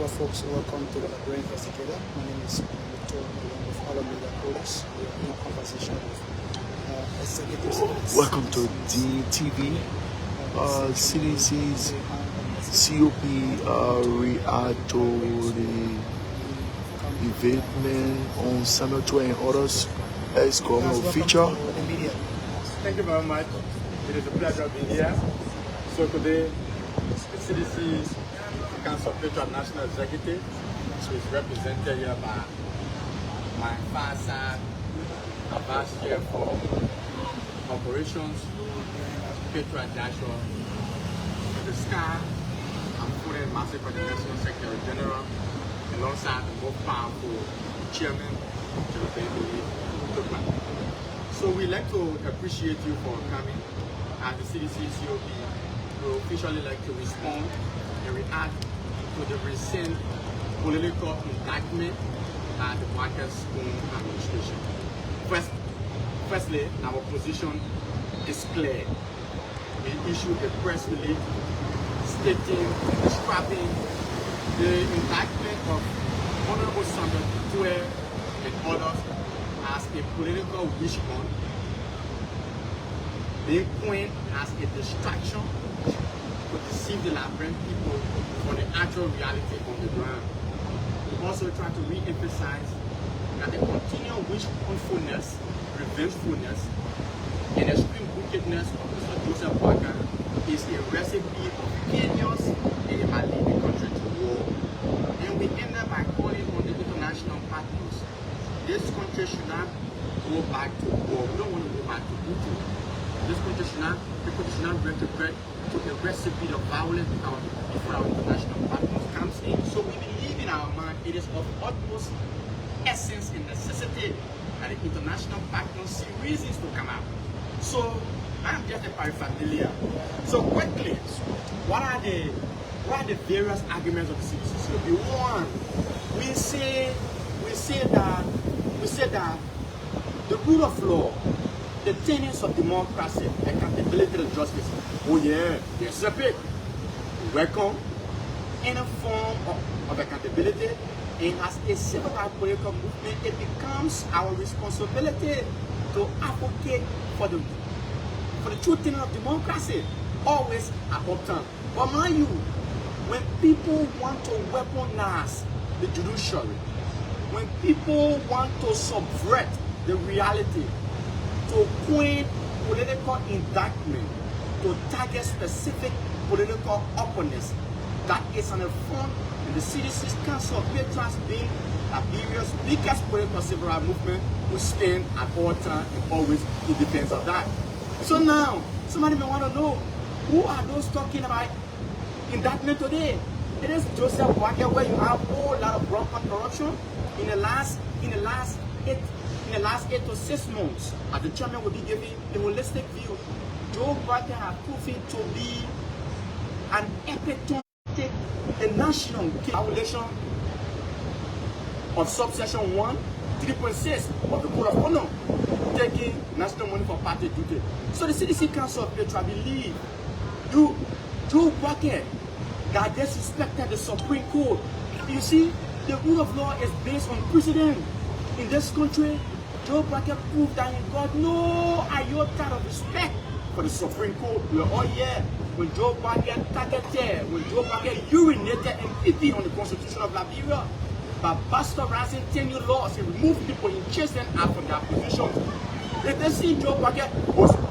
Well, folks, welcome to the Brain Investigator. My name is Dr. along with all of the coders. We are in conversation with executives. Welcome to DTV. CDC-COP react to the event on Samuel and others. It's called a feature. Thank you very much. It is a pleasure being here. So today, the CDC Council of National Executive is represented here by my father, a vice chair for operations, Petra Joshua, the SCAR, and Foreign Master Coordination Secretary General, alongside the most powerful chairman, So we'd like to appreciate you for coming. As the CDC-COP, we would officially like to respond and react to the recent political indictment by the Boakai-Koung administration. Firstly, our position is clear. We issued a press release stating, describing the indictment of Honorable Samuel Tuer and others as a political witch hunt, being coined as a distraction to deceive the Liberian people on the actual reality on the ground. We also try to re-emphasize that the continual witch huntfulness, revengefulness, and extreme wickedness of Mr. Joseph Boakai is a recipe of chaos and it might lead the country to war. And we end up by calling on the international partners. This country should not go back to war. We don't want to go back to war. This country should not retrograde to a recipe of violence before our international partners comes in. So we believe in our mind it is of utmost essence and necessity that the international partners see reasons to come out. So I am just a paraphernalia. So quickly, what are the various arguments of the CDC? One, we say that the rule of law, the tenets of democracy, accountability and justice. Oh yeah, yes, a bit. Welcome in a form of accountability, and as a civil rights political movement, it becomes our responsibility to advocate for the true tenet of democracy, always above time. But mind you, when people want to weaponize the judiciary, when people want to subvert the reality, to coin political indictment, to target specific political opponents, that is an affront in the CDC's Council of Patrons being Liberia's biggest political civil rights movement, who stand at all times and always in defense of that. So now, somebody may want to know, who are those talking about indictment today? It is Joseph Boakai, where you have a whole lot of rampant corruption in the last 8 to 6 months. As the chairman will be giving a holistic view, Joe Boakai has proven to be an epitome, a national violation of subsection 1, 3.6 of the Code of Honor, taking national money for party duty. So the CDC Council of Petra believe Joe Boakai that disrespected the Supreme Court. You see, the rule of law is based on precedent. In this country, Joe Boakai proved that he got no iota of respect for the Supreme Court. We're all here when Joe Boakai targeted, when Joe Boakai urinated and pee on the Constitution of Liberia by bastardizing tenure laws and removing people and chasing them out from their positions. If they see Joe Boakai,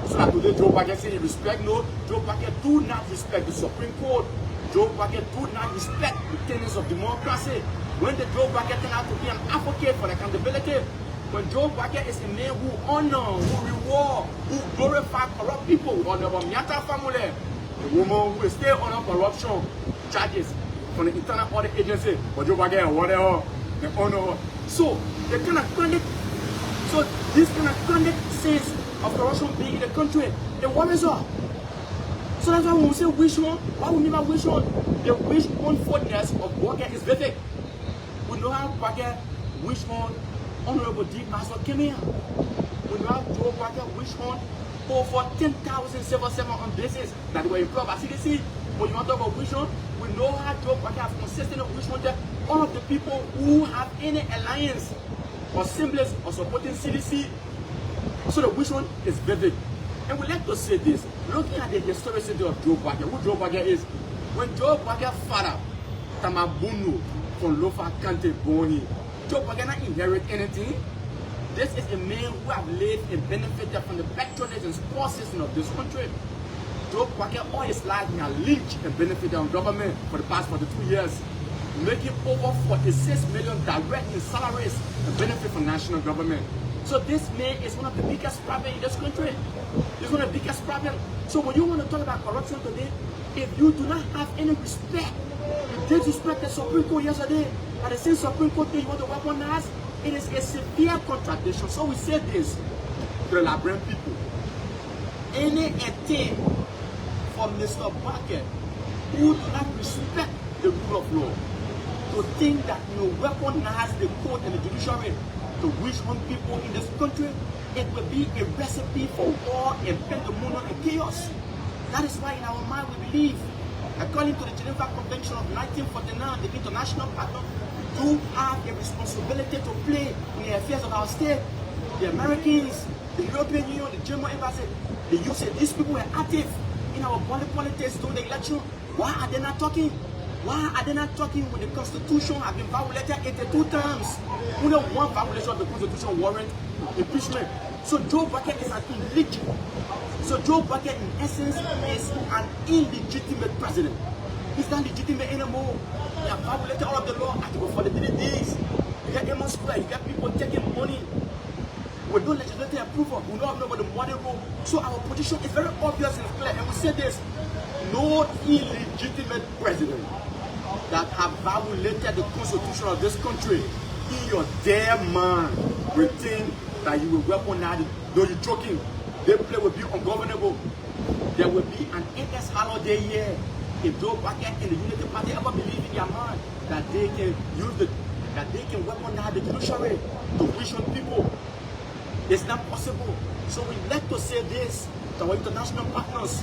so that today Joe Boakai say he respect, no, Joe Boakai do not respect the Supreme Court. Joe Boakai do not respect the tenets of democracy. When the Joe Boakai turn out to be an advocate for accountability, when Joe Boakai is a man who honor, who reward, who glorify corrupt people, or the Miata family, the woman who still honor corruption charges from the internal audit agency, but Joe Boakai or whatever, they honor. So they kind of conduct, so this kind of conduct sense of corruption being in the country, it worries us. So that's why when we say wish one, why we never wish one? The wish unfoldness of Boakai is vivid. We know how Boakai wish one Honorable D. Master came here. We know how Joe Boakai wish one over 10,000 civil servants on basis that were employed by CDC. But you want to talk about wish one? We know how Joe Biden has consistently witch hunted all of the people who have any alliance or semblance of supporting CDC. So the witch hunt is vivid. And we like to say this, looking at the historicity of Joe Biden, who Joe Biden is, when Joe Biden's father, Tamabunu from Lofa County, Boni, Joe Biden not inherit anything. This is a man who have lived and benefited from the patronage and support system of this country. Joe Biden all his life has lived and benefited from government for the past 42 years, making over 46 million direct in salaries and benefit from national government. So this man is one of the biggest problems in this country. It's one of the biggest problems. So when you want to talk about corruption today, if you do not have any respect, you disrespect the Supreme Court yesterday, at the same Supreme Court thing you want to weaponize, it is a severe contradiction. So we say this to the Liberian people. Any attempt from Mr. Bucket who do not respect the rule of law to think that you weaponize the court and the judiciary to witch hunt people in this country, it will be a recipe for war and pandemonium and chaos. That is why in our mind we believe, according to the Geneva Convention of 1949, the international partner do have a responsibility to play in the affairs of our state. The Americans, the European Union, the German embassy, the UK, these people were active in our body politics during the election. Why are they not talking? Why are they not talking when the Constitution has been violated 82 times? Only one violation of the Constitution warrant impeachment. So Joe Biden is an illegitimate. So Joe Biden in essence is an illegitimate president. He's not legitimate anymore. He has violated all of the law for the 3 days. You got Amos Square, you got people taking money with no legislative approval. We don't know about the money rule. So our position is very obvious and clear. And we say this, no illegitimate president that have violated the Constitution of this country in your damn mind will think that you will weaponize it. No, you're joking. Their play will be ungovernable. There will be an endless holiday here. If Joe Biden and the Unity Party ever believe in their mind that they can use that they can weaponize the judiciary to witch hunt people, it's not possible. So we like to say this to our international partners.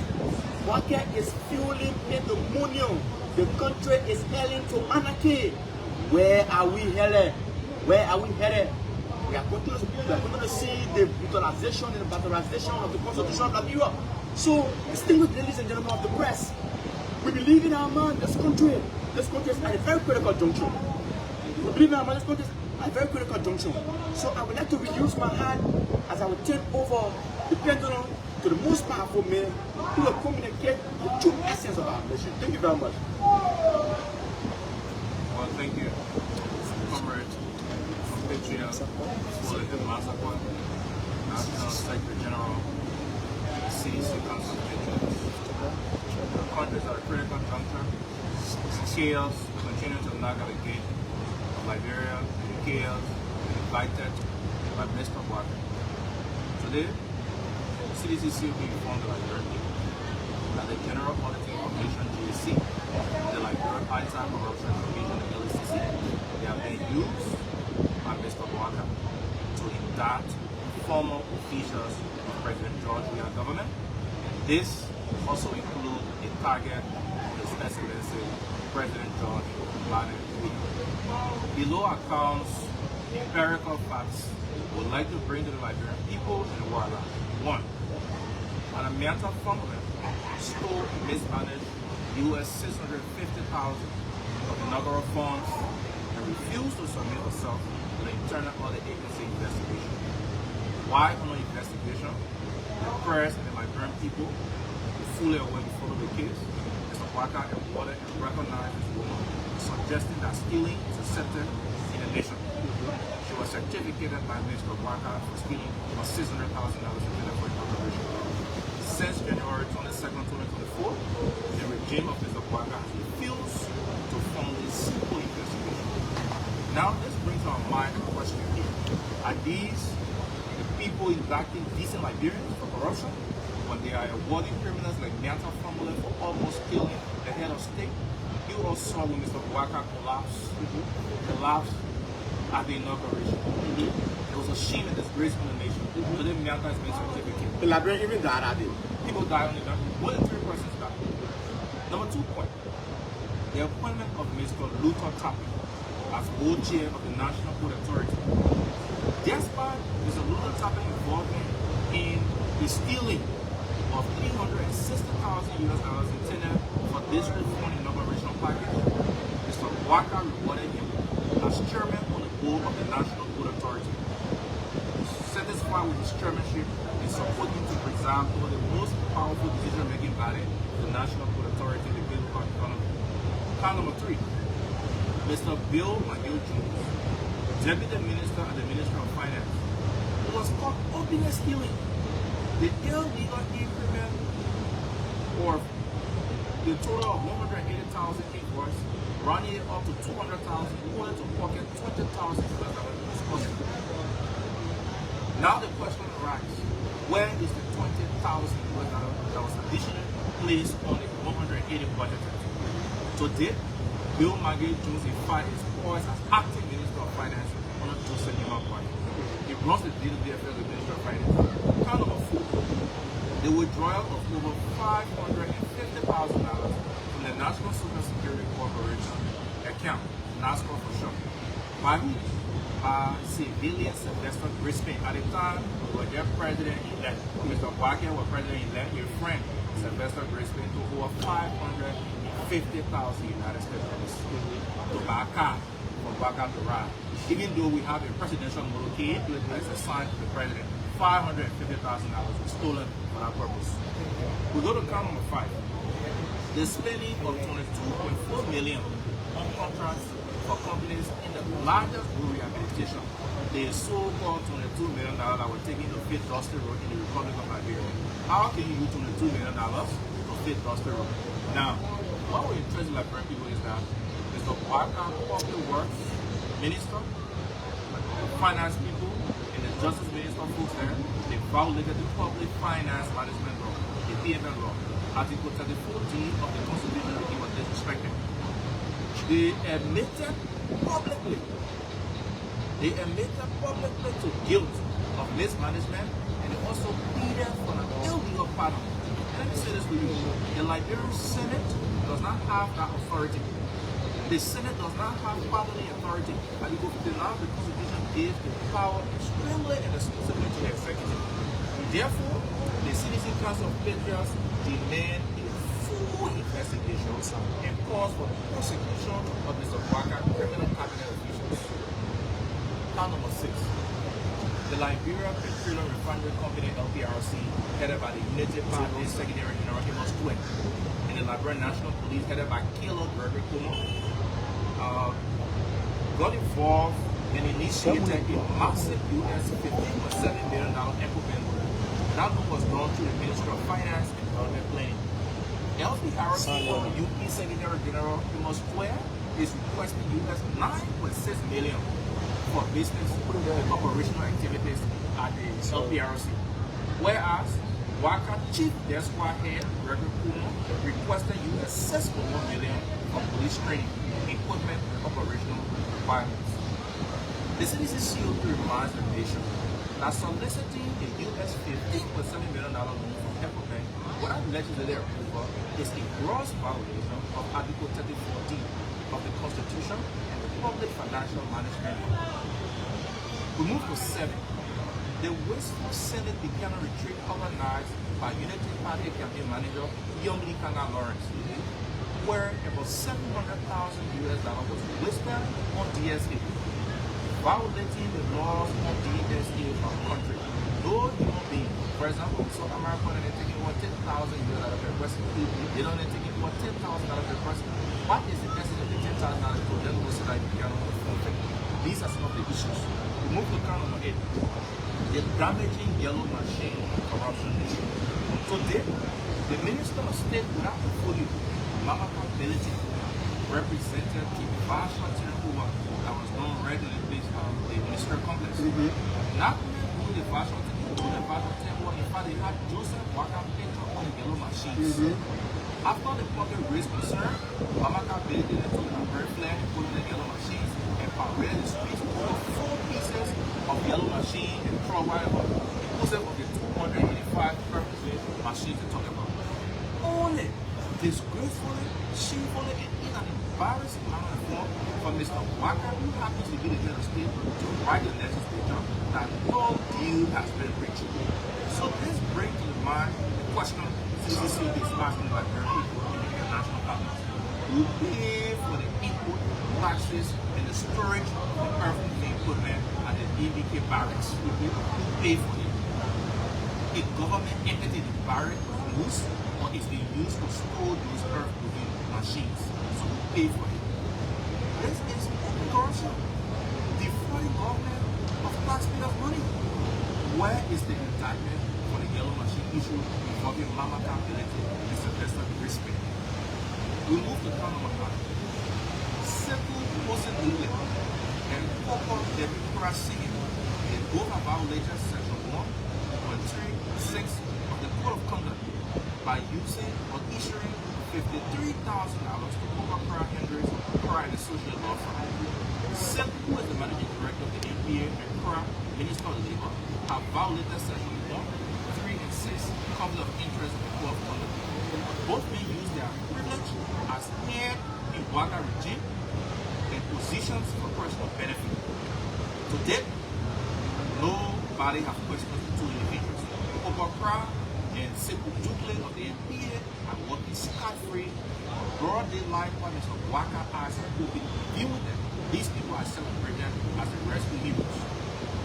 Biden is fueling pandemonium. The country is heading to anarchy. Where are we headed? Where are we headed? We are going to see the brutalization and the brutalization of the Constitution of Liberia. So, distinguished ladies and gentlemen of the press, we believe in our mind, this country is at a very critical junction. We believe in our mind, this country is at a very critical junction. So I would like to reduce my hand as I will turn over the pendulum to the most powerful man who will communicate the true essence of our nation. Thank you very much. Well, thank you, Comrade Patriot, Bulletin Massacre, National Secretary General, CDC-COP. The countries are a critical juncture. Chaos continue to knock at the gate of Liberia, and chaos invited by Mr. Walker. Today, CDC-COP informed the Liberian people that the General Auditing Commission (GAC), the Liberian Anti-Corruption Commission (LCC), they have been used by Mr. Walker to indict former officials of President George Weah's government. And this also includes a target of His Excellency President George Weah. Below accounts empirical facts would like to bring to the Liberian people and the world. 1. An Amiata Fundament stole and mismanaged US $650,000 of inaugural funds and refused to submit herself to the Internal Audit Agency investigation. Why on an investigation? The press and the Liberian people were fully aware to follow the case. Mr. Walker awarded and recognized this woman, suggesting that stealing is accepted in the nation. She was certificated by Mr. Walker for stealing over $600,000 in for inauguration. Since January 22nd, 2024, the regime of Mr. Walker has refused to formally seek full investigation. Now, this brings to our mind a question here. Are these the people indicting decent Liberians for corruption when they are awarding criminals like Miata Family for almost killing the head of state? You all saw when Mr. Walker collapsed at the inauguration. It was a shame and disgrace for the nation. Today, Miata is being certificated. The Liberian even died out there. People die on the ground. More than 3 persons died. Number 2 point. the appointment of Mr. Luther Tappy as co-chair of the National Food Authority. Despite Mr. Luther Tappy's involvement in the stealing of $360,000 in tenure for district fund inauguration package, Mr. Boakai rewarded him as chairman on the board of the National Food Authority. Satisfied with his chairmanship and supporting to preside over the most powerful decision-making body, the National Food Authority, the Bill of Economy. Count number 3, Mr. Bill McGill-Jones, Deputy Minister at the Ministry of Finance, who was caught openly stealing the illegal increment or the total of 180,000 invoice, running it up to 200,000, wanted to pocket 20,000 US. Now the question arises, where is the 20,000 US that was additionally placed on the 180 budget? Today, Bill McGill-Jones in fact is poised as acting Minister of Finance under Joseph Boakai. He runs the day-to-day affairs of the Ministry of Finance. Count number 4, the withdrawal of over $550,000 from the National Social Security Corporation account, NASCO for short. By who? By civilian Sylvester Crispin. At the time, was their president-elect. Mr. Boakai was president-elect. Your friend, Sylvester Crispin, to over $550,000 United States dollars to Boakai, for Boakai to ride. Even though we have a presidential motorcade that is assigned to the president, $550,000 was stolen for that purpose. We go to count number 5. The spending of $22.4 million on contracts for companies in the largest road rehabilitation. The so-called $22 million that were taken to fit Dusty Road in the Republic of Liberia. How can you use $22 million to fit Dusty Road? Now, what we're interested in Liberian people is that Mr. Boakai, Public Works Minister, Finance people, and the Justice Minister folks there, they violated the Public Finance Management Law, the PFM law. Article 34D of the Constitution, he was disrespected. They admitted publicly to guilt of mismanagement, and they also pleaded for an illegal pardon. And let me say this to you, the Liberian Senate does not have that authority. The Senate does not have pardoning authority. And the Constitution gives the power extremely and exclusively to the executive. Therefore, the CDC Council of Patriots demand a full investigation and calls for the prosecution of Mr. Boakai criminal cabinet officials. Count number 6. The Liberia Petroleum Refinery Company LPRC, headed by the United Party Secretary General Amos Twin, and the Liberian National Police, headed by Kilo Boakai-Koung, got involved and initiated a massive US $15.7 million employment. That loan was done through the Ministry of Finance and Development Planning. LPRC, UP Secretary General Amos Twin, is requesting US $9.6 million for business and operational activities at the LPRC. Whereas Boakai Chief Desk Squad Head Boakai-Koung requested US $6.1 million for police training, equipment, and operational requirements. The CDC-COP reminds the nation that soliciting a US $15.7 million loan from Bank without legislative approval is a gross violation of Article 34D of the Constitution and the Public Financial Management Law. We move to 7. The wasteful Senate began a retreat organized by Unity Party campaign manager Yomi Kanga Lawrence, where about $700,000 was wasted on DSA, violating the laws on DSA for the country. No human being, for example, South America, they're taking about $10,000 out of their person. They don't take about $10,000 out of their person. What is the message of the $10,000 to them who say that you cannot afford it? These are some of the issues. We move to count number 8. The damaging yellow machine corruption issue. Today, the Minister of State without portfolio, Mama Ability, represented the Basha Tenkuwa that was done regularly in the ministerial complex. Not only the Basha Tenkuwa, in fact, they had Joseph Boakai picture on the yellow machines. After the public raised concern, Mama Ability took a very flag and put in the yellow machines and paraded the streets over 4 pieces of yellow machine and throw away inclusive of the 285 purpose machines they talk about. Only disgracefully, shamefully, and virus form from Mr. Boakai, who happens to be the head of state, to write the legislature that no deal has been reached. So this brings to mind the question CDC is asking by their people in the international partners. Who pay for the input taxes and the storage of the earthmoving equipment at the DBK barracks? Who pay for it? A government entity the barrack use, or is being used to store those earth-moving machines? So who pay for it? This is corruption, defrauding government of taxpayers' money. Where is the indictment for the yellow machine issue involving Mama Capilete and Sylvester Crispin? We move to count number 5. Simple Joseph England and Coco Democracy. They both are violated section 1.3.6 of the Code of Conduct by using or issuing $53,000 to Boakai-Koung Hendricks, and Associate Law Firm. Simple, who is the Managing Director of the NPA, and Koura, Minister of Labor, have violated section 1, 3, and 6 conflict of interest of the Code of Conduct. Both may use their privilege as head in Boakai regime and positions for personal benefit. To date, nobody has questioned the two individuals. Boakai and Simple Duple of the NPA are working scot-free, broad daylight, while Mr. Boakai has been viewing them. These people are celebrated as the rescue heroes.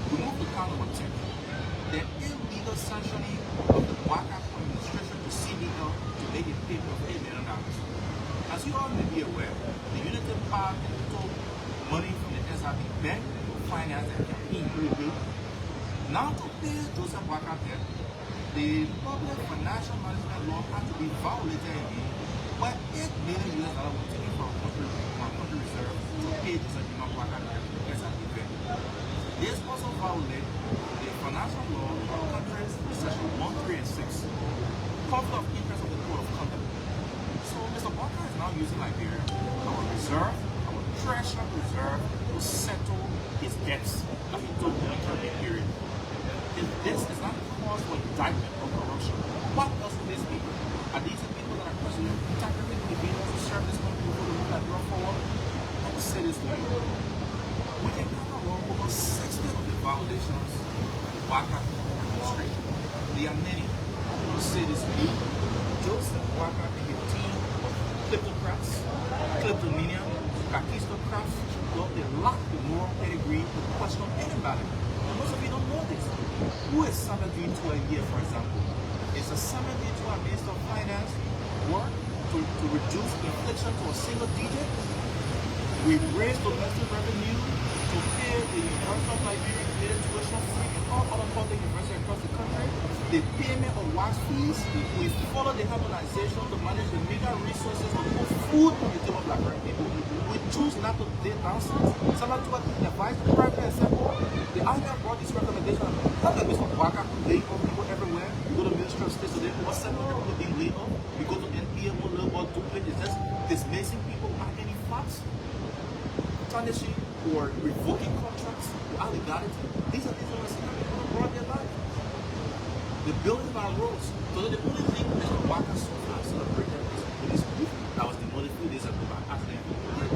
We move to count number 10. The illegal sanctioning of the Boakai-Koung administration to CDL to make a payment of $8 million. As you all may be aware, the United Party took money from the SRB Bank to finance their campaign. Now to pay Joseph Boakai debt, the public financial management law had to be violated again, where $8 million was taken from country reserve to pay Joseph Boakai debt to the SRB Bank. This also violated the financial law of countries section 1, 3, and 6, conflict of interest of the Code of Conduct. So Mr. Boakai is now using Liberia, our reserve, our treasure reserve, to settle his debts that he took during the period. If this is not cause for indictment of corruption, what else will this be? Are these the people that are considered technically individuals who serve this country before the move that draw forward? Let me say this to you. We can cover over 60 of the violations of the Boakai-Koung administration. There are many. I will say this to you. Joseph Boakai and a team of kleptocrats, kleptomania, kakistocrats, well, they lack the moral pedigree to question anybody. And most of you don't know this. Who is Samuel to a year, for example? Is a Samuel to a Minister of Finance work to reduce inflation to a single digit? We raise domestic revenue to pay the University of Liberia related tuition fee and all other public universities across the country. The payment of wax fees, we follow the harmonization to manage the meager resources to put food on the table of Liberian people. We choose not to date nonsense. Someone to advise the president and said, the IMF brought this recommendation. Not that Mr. Boakai laying off people everywhere. You go to the Ministry of State today, what's 700 people being laid off? You go to NPA, one little more duplicate. Is just dismissing people without any facts? Tarnishing or revoking contracts without legality. These are things that we're seeing people who brought their life. The building of our roads. So the only thing Mr. Boakai so far celebrated is police proof. That was the money 3 days ago by accident.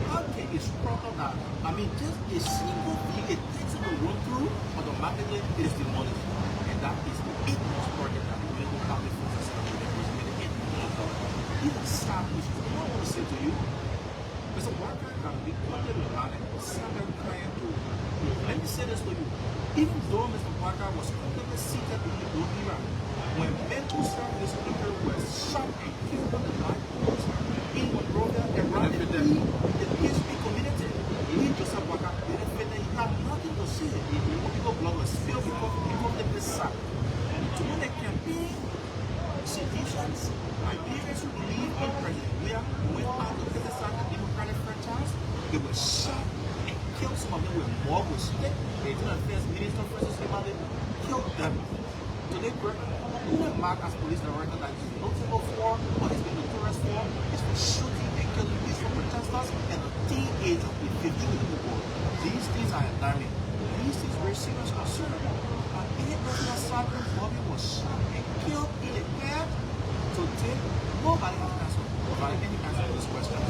How can you struggle that? I mean, just a single thing, it takes him to run through, automatically it is demolished. And that is the 8 most project that the political public forces celebrated was with the $8 million. These are sad issues. You know what I want to say to you? Mr. Boakai can be under the line for seven client to. Let me say this to you. Even though Mr. Boakai was completely seated in the Liberia, when men who served this country were shot and killed on the light poles in Monrovia, around the PHP community, he Joseph Boakai benefited. He had nothing to say. People blood was spilled because he completely sacked. During the campaign, citizens, Liberians who believe in President Weah went out to criticize the Democratic franchise. They were shot and killed. Some of them were mobbed with stick. The Internal Affairs Minister, Francis Kimale, killed them. Today, who were marked as police director that is notable for, or has been notorious for, is for shooting and killing peaceful protesters and a teenager with 15 in the world. These things are alarming. These things were serious concern. Any personal sergeant Bobby was shot and killed in the head. Today, nobody has answered. Nobody any answer to this question.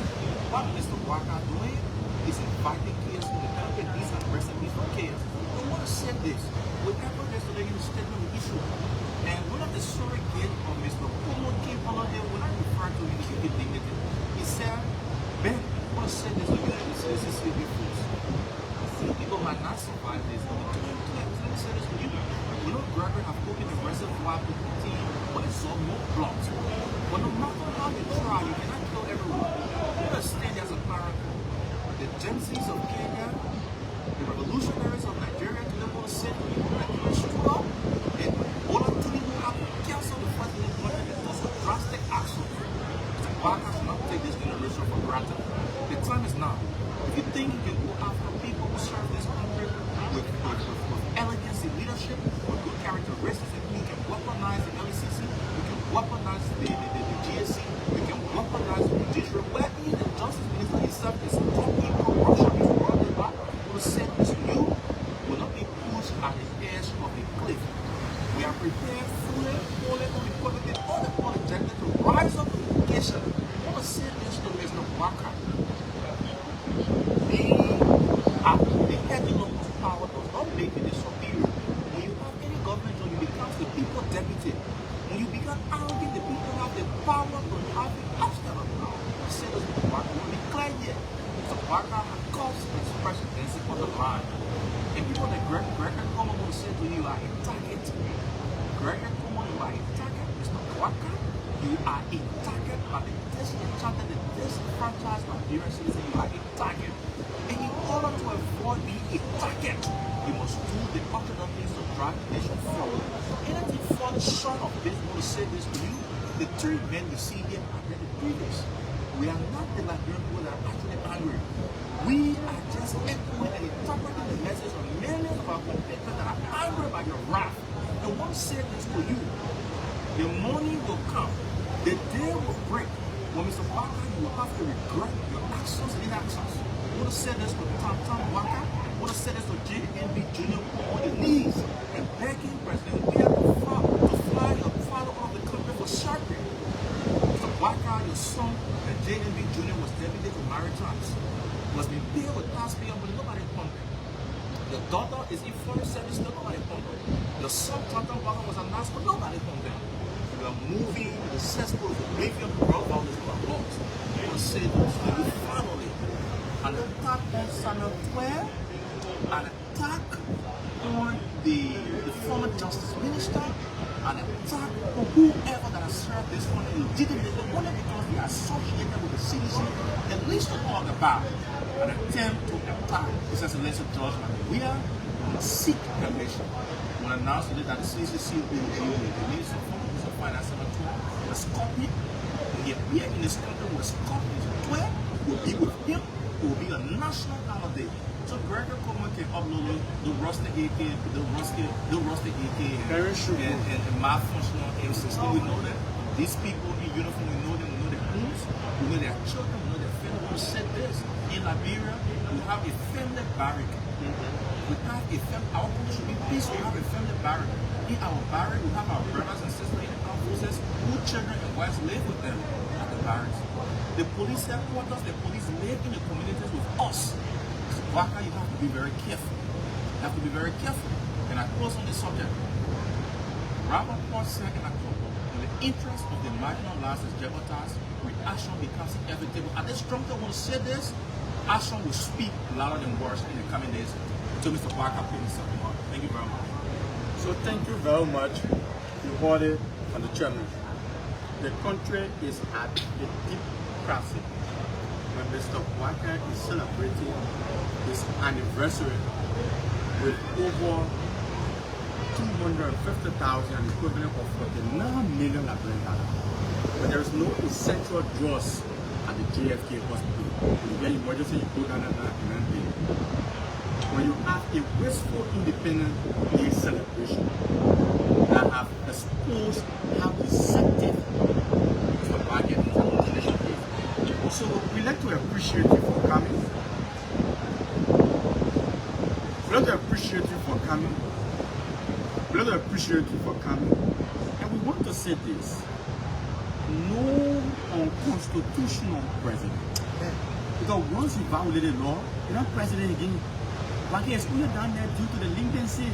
what Mr. Boakai doing is inviting chaos in the country. These are recipes for chaos. I want to say this. Whatever yesterday in the statement we issued, and one of the surrogate of Mr. Komo came on there when I referred to him as a dignity. He said, Ben, I want to say this again, the CDC-COP force. See, people might not survive this. Let me say this to you. You know, Gregory have spoken the reservoir to the team, but it's so more blocks. But no matter how you try, you cannot kill everyone. You understand there's a paracle. The Gensis of Kenya, the revolutionaries of Nigeria, to them want to say to you, like you stood up, and all of them will have to cancel the first in the country and do some drastic action. The Boakai should not take this generation for granted. The time is now. If you think you can go after people who serve this country with elegance in leadership, with good characteristics, and you can weaponize the LCC, you can weaponize the GSC, you can weaponize the judiciary, where even the justice minister himself is talking corruption, is brought it back, will say this to you, will not be pushed at the edge of the cliff. We are prepared fully, unequivocally, unapologetically to rise up to the occasion. I want to say this to Mr. Boakai. The headlong of power does not make you the superior. When you have any government, when you become the people deputy, when you become arrogant, the people have the power to have the obstacle. I say this to Boakai, will be clear here. So Boakai has caused his presidency on the line. And people like Boakai-Koung will say to you, are a target. Boakai-Koung, you are a target. Mr. Boakai, you are a target by the disenchanted, the disenfranchised Nigerian citizen, you are a target. And in order to avoid being a target, you must do the orthodox things to drive the nation forward. Anything falling short of this, I want to say this to you, the three men you see here are the previous. We are not the Liberian people that are actually angry. We are just echoing and interpreting the message of millions of our compatriots that are angry by your wrath. I want to say this to you. The morning will come. The day will break. When Mr. Boakai, you will have to regret your actions and inactions. I want to say this to Tom Boakai. I want to say this to JNB Jr. on your knees and begging President William to fly your father out of the country for sharply. Mr. Boakai, your son, and JNB Jr. was deputy to Maritimes. Was being paid with taxpayer, but nobody pumped. Your daughter is in foreign service, nobody pumped. Your son, Tom Boakai, was announced, but nobody pumped. We are moving the cesspool of oblivion to roll out this laws. I want to say this to you finally. An attack on Samuel 12, an attack on the former justice minister, an attack on whoever that has served this country legitimately, only because they are associated with the CDC, at least to talk about an attempt to attack His Excellency George Maria and seek permission. I want to announce today that the CDC-COP will be the Minister of Finance was copied. When he appeared in this country, was copied. 12 will be with him. It will be a national holiday. So Boakai-Koung can upload the rusty AK, and malfunctional air system. We know that these people in uniform, we know them, we know their homes, we know their children, we know their family. We said this in Liberia, we have a family barrack. We have a family. Our country should be peaceful. We have a family barrack. In our barrack, we have our brothers and sisters in our forces whose children and wives live with them at the barracks. The police headquarters, the police live in the communities with us. So Boakai, you have to be very careful. You have to be very careful. And I close on this subject. Rappaport said in October, when the interest of the marginalized is jeopardized, reaction becomes inevitable. At this juncture, I want to say this, action will speak louder than words in the coming days. So Mr. Boakai, please, thank you very much. So thank you very much, the body and the chairman. The country is at a deep crisis when Mr. Boakai is celebrating his anniversary with over 250,000, an equivalent of 49 million Liberian dollars. But there is no essential drugs at the JFK hospital. When you get emergency, you go down and pay. When you have a wasteful independent day celebration that have exposed how deceptive Mr. Boakai is on the nation is. So we'd like to appreciate you for coming. We'd like to appreciate you for coming. We'd like to appreciate you for coming. And we want to say this. No unconstitutional president Because once you violated law, you're not president again. Boakai is only down there due to the leniency.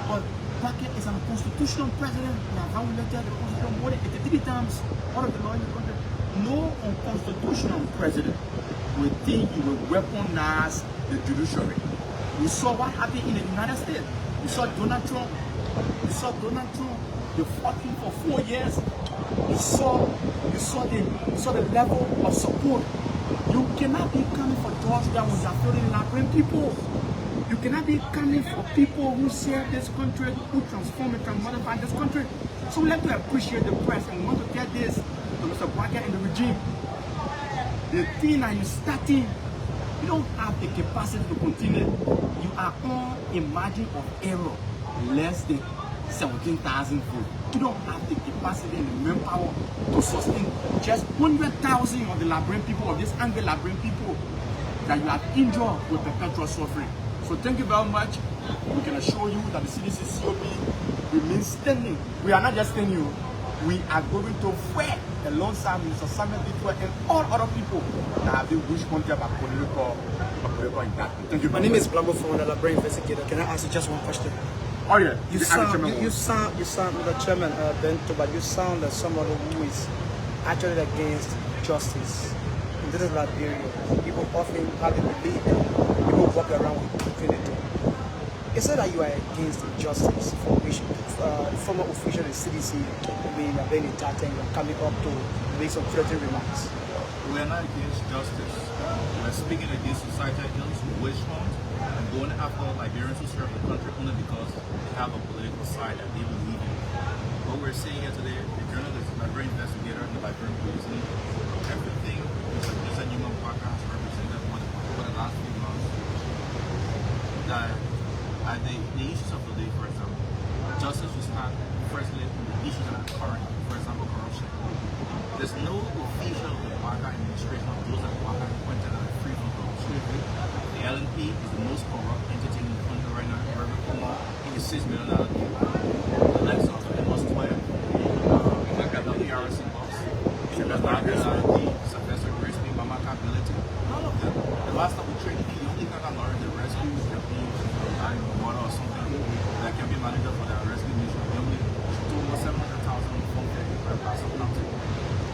But Boakai is a constitutional president. He has violated the constitution more than 83 times out of the law in the country. No unconstitutional president will think you will weaponize the judiciary. We saw what happened in the United States. We saw Donald Trump. They fought him for 4 years. You saw the level of support. You cannot be coming for Georgia when you are failing Liberian people. You cannot be coming for people who serve this country, who transform and modify this country. So we have to appreciate the press and we want to get this to Mr. Boakai and the regime. The thing that you're starting, you don't have the capacity to continue. You are on a margin of error, less than 17,000 votes. You don't have the capacity and the manpower to sustain just 100,000 of the Liberian people, of these angry Liberian people that you have injured with perpetual suffering. So thank you very much. We can assure you that the CDC-COP remains standing. We are not just standing. We are going to fight alongside Mr. Samuel Bitwa and all other people that have been wished country about political indictment. Thank you. My name is Blambo from the Liberia investigator. Can I ask you just one question? Oh yeah. You sound, Mr. Chairman Bento, but you sound like someone who is actually against justice. And this is Liberia. People often have a belief that people walk around with impunity. Is it that you are against justice for which former official in CDC, Ben Itata, and you're coming up to make some threatening remarks? We are not against justice. We are speaking against societal ills, witch hunt, and going after Liberians who serve the country only because they have a political side that they believe in. What we're saying here today, the journalist, the Liberian investigator, and the Liberian police, everything Mr. Newman Boakai has represented over the last few months, that the issues of the day, for example, justice was had firstly on the issues that are current, for example, corruption. There's no official of the Boakai administration of those that Boakai appointed that are free from corruption. The LNP is the most corrupt entity in the country right now. Every corner is $6 million. The likes of Amos 12, WRC boss, Sylvester Grisby, Mama Ability, none of them. The last time we traded, the only guy that learned the rescue can be water or something that can be manager for the rescue mission. They only told us 700,000 on the phone by Pastor County.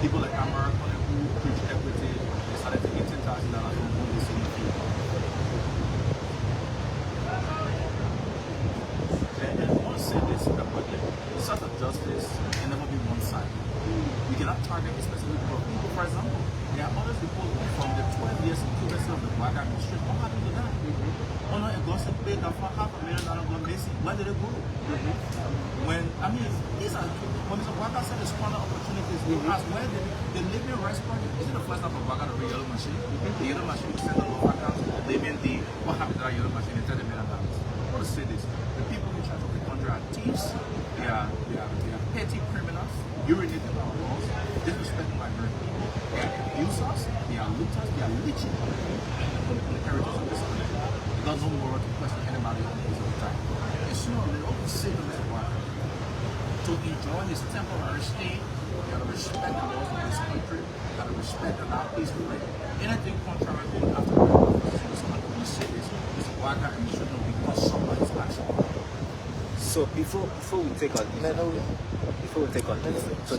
People like Amara who preach equity, they started to get $10,000 from one day in the field. And I want to say this quickly. Such a justice can never be one side. We cannot target a specific group of people. For example, there are other people from the 12 years incubation of the Boakai administration. What happened to that? Honor a gossip paid for $500,000 gone missing. Where did it go? When these are when Mr. Boakai said the squander opportunities, as where the Libyan rice project, is it the first time for Boakai to read yellow machine? The yellow machine is sent to the account, they mean what happened to that yellow machine and $30 million. I want to say this. The people in charge of the country are thieves, they are petty criminals, urinating our laws, disrespecting my very people. They are abusers, they are looters, they are leeching on the heritage of this country. It does no more to question anybody on the piece of the time. And sooner or later, we say to Mr. Boakai, to enjoy his temporary stay, you gotta respect the laws of this country, you gotta respect the law peace and anything contrary to after the law of this country. We say this, Mr. Boakai and Mr. Shouldn't because somebody's action. So before we take on this, so